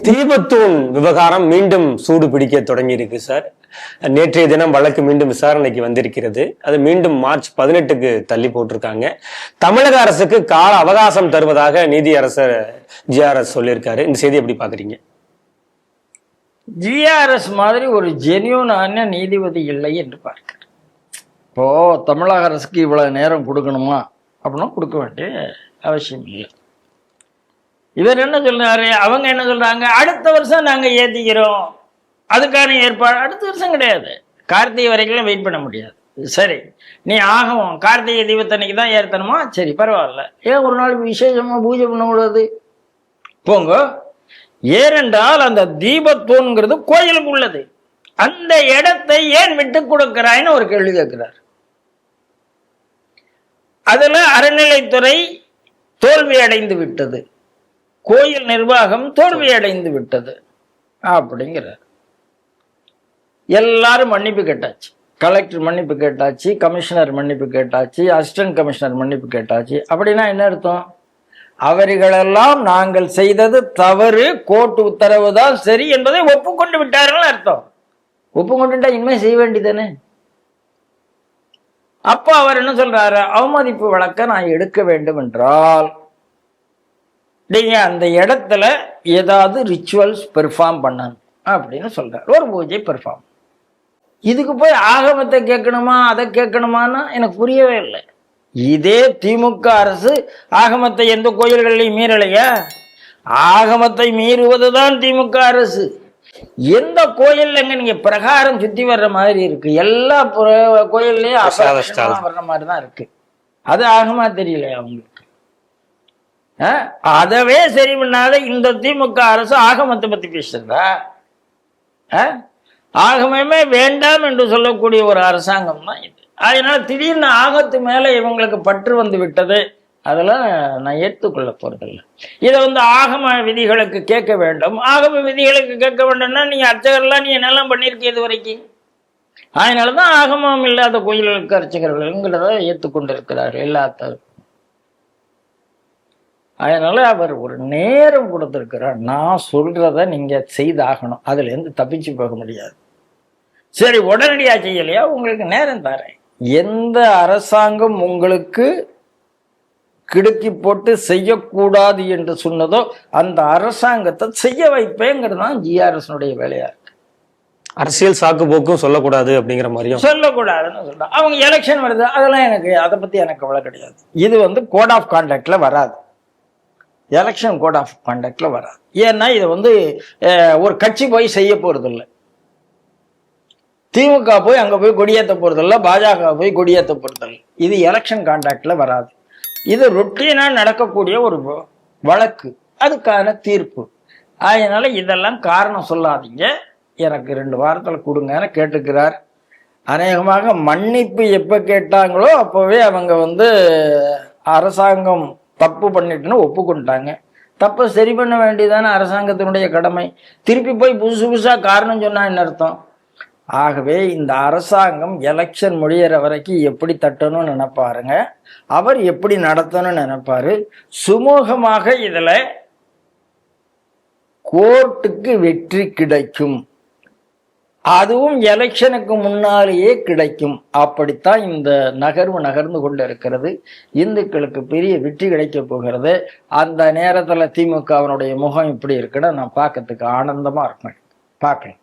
தீபத்தூண் விவகாரம் மீண்டும் சூடு பிடிக்க தொடங்கி இருக்கு சார். நேற்றைய தினம் வழக்கு மீண்டும் விசாரணைக்கு வந்திருக்கிறது. அது மீண்டும் மார்ச் 18க்கு தள்ளி போட்டிருக்காங்க. தமிழக அரசுக்கு கால அவகாசம் தருவதாக நீதியரசர் ஜிஆர்எஸ் சொல்லியிருக்காரு. இந்த செய்தி எப்படி பாக்குறீங்க? ஜிஆர்எஸ் மாதிரி ஒரு ஜென்யூனான நீதிபதி இல்லை என்று பார்க்கிறேன். இப்போ தமிழக அரசுக்கு இவ்வளவு நேரம் கொடுக்கணுமா அப்படின்னா கொடுக்க வேண்டிய அவசியம் இல்லை. இவர் என்ன சொல்றாரு, அவங்க என்ன சொல்றாங்க, அடுத்த வருஷம் நாங்க ஏத்திக்கிறோம், அதுக்கான ஏற்பாடு அடுத்த வருஷம் கிடையாது, கார்த்திகை வரைக்கும் வெயிட் பண்ண முடியாது. சரி, நீ ஆகும் கார்த்திகை தீபத்தன்னைக்கு தான் ஏற்றணுமா, சரி பரவாயில்ல, ஏன் ஒரு நாள் விசேஷமா பூஜை பண்ண கூடாது, போங்க. ஏனென்றால் அந்த தீபத்தூண்ங்கிறது கோயிலுக்கு உள்ளது, அந்த இடத்தை ஏன் விட்டு கொடுக்கிறாய்னு ஒரு கேள்வி கேட்கிறார். அதுல அறநிலைத்துறை தோல்வி அடைந்து விட்டது, கோயில் நிர்வாகம் தோல்வி அடைந்து விட்டது அப்படிங்கிறார். எல்லாரும் மன்னிப்பு கேட்டாச்சு, கலெக்டர் மன்னிப்பு கேட்டாச்சு, கமிஷனர் மன்னிப்பு கேட்டாச்சு, அசிஸ்டன்ட் கமிஷனர் மன்னிப்பு கேட்டாச்சு. அப்படின்னா என்ன அர்த்தம்? அவர்களெல்லாம் நாங்கள் செய்தது தவறு, கோர்ட்டு உத்தரவு தான் சரி என்பதை ஒப்புக்கொண்டு விட்டார்கள் அர்த்தம். ஒப்புக்கொண்டுட்டா இனிமே செய்ய வேண்டியதானே. அப்ப அவர் என்ன சொல்றாரு, அவமதிப்பு வழக்க நான் எடுக்க வேண்டும் என்றால் நீங்க அந்த இடத்துல ஏதாவது ரிச்சுவல்ஸ் பெர்ஃபார்ம் பண்ணணும் அப்படின்னு சொல்றாரு. ஒரு பூஜை பெர்ஃபார்ம், இதுக்கு போய் ஆகமத்தை கேட்கணுமா அதை கேட்கணுமான்னா எனக்கு புரியவே இல்லை. இதே திமுக அரசு ஆகமத்தை எந்த கோயில்களையும் மீறலையா? ஆகமத்தை மீறுவதுதான் திமுக அரசு. எந்த கோயில்ல நீங்க பிரகாரம் சுத்தி வர்ற மாதிரி இருக்கு, எல்லா கோயில்லையும் வர்ற மாதிரிதான் இருக்கு. அது ஆகமா தெரியலையா அவங்களுக்கு? அதவே சரி பண்ணாத இந்த திமுக அரசு ஆகமத்தை பத்தி பேசுறதா? ஆகமே வேண்டாம் என்று சொல்லக்கூடிய ஒரு அரசாங்கம் தான் இது. அதனால திடீர்னு ஆகத்து மேல இவங்களுக்கு பற்று வந்து விட்டது, அதெல்லாம் நான் ஏற்றுக்கொள்ள போறதில்லை. இதை ஆகம விதிகளுக்கு கேட்க வேண்டும். ஆகம விதிகளுக்கு கேட்க வேண்டும்னா நீங்க அர்ச்சகர்லாம் நீ என்னெல்லாம் பண்ணிருக்க இது வரைக்கும். அதனாலதான் ஆகமம் இல்லாத கோயில்களுக்கு அர்ச்சகர்கள்ங்கிறத ஏற்றுக்கொண்டிருக்கிறார்கள் எல்லாத்தாரும். அதனால அவர் ஒரு நேரம் கொடுத்திருக்கிறார், நான் சொல்றத நீங்க செய்தாகணும், அதுல இருந்து தப்பிச்சு போக முடியாது. சரி, உடனடியா செய்யலையா, உங்களுக்கு நேரம் தரேன். எந்த அரசாங்கம் உங்களுக்கு கிடுக்கி போட்டு செய்யக்கூடாது என்று சொன்னதோ அந்த அரசாங்கத்தை செய்ய வைப்பேங்கிறது தான் ஜிஆர்எஸ் வேலையா இருக்கு. அரசியல் சாக்கு போக்கும் சொல்லக்கூடாது அப்படிங்கிற மாதிரியும் சொல்லக்கூடாதுன்னு சொல்றாங்க. அவங்க எலெக்ஷன் வருது, அதெல்லாம் எனக்கு அதை பத்தி எனக்கு கவலை கிடையாது. இது கோட் ஆஃப் கான்டக்ட்ல வராது, எலெக்ஷன் கோட் ஆஃப் கான்டக்ட்ல வராது. ஏன்னா இது ஒரு கட்சி போய் செய்ய போறது இல்லை, திமுக போய் அங்க போய் கொடியேற்ற போறது இல்லை, பாஜக போய் கொடியேற்ற போறது இல்லை. இது எலெக்ஷன் கான்டாக்ட்ல வராது. இது ரொட்டீனா நடக்கக்கூடிய ஒரு வழக்கு, அதுக்கான தீர்ப்பு. அதனால இதெல்லாம் காரணம் சொல்லாதீங்க, எனக்கு 2 வாரத்துல கொடுங்கன்னு கேட்டுக்கிறார். அநேகமாக மன்னிப்பு எப்ப கேட்டாங்களோ அப்பவே அவங்க அரசாங்கம் தப்பு பண்ணிட்டுன்னு ஒப்புக்கொண்டாங்க. தப்பை சரி பண்ண வேண்டியதான அரசாங்கத்தினுடைய கடமை. திருப்பி போய் புதுசா காரணம் சொன்னா என்ன அர்த்தம்? ஆகவே இந்த அரசாங்கம் எலெக்ஷன் முடிகிற வரைக்கும் எப்படி தட்டணும்னு நினைப்பாருங்க, அவர் எப்படி நடத்தணும்னு நினைப்பாரு. சுமூகமாக இதுல கோர்ட்டுக்கு வெற்றி கிடைக்கும், அதுவும் எலெக்ஷனுக்கு முன்னாலேயே கிடைக்கும். அப்படித்தான் இந்த நகர்வு நகர்ந்து கொண்டு இருக்கிறது. இந்துக்களுக்கு பெரிய வெற்றி கிடைக்க போகிறது. அந்த நேரத்துல திமுகவினுடைய முகம் இப்படி இருக்குன்னு நான் பார்க்கறதுக்கு ஆனந்தமா இருக்கேன். பார்க்கலாம்.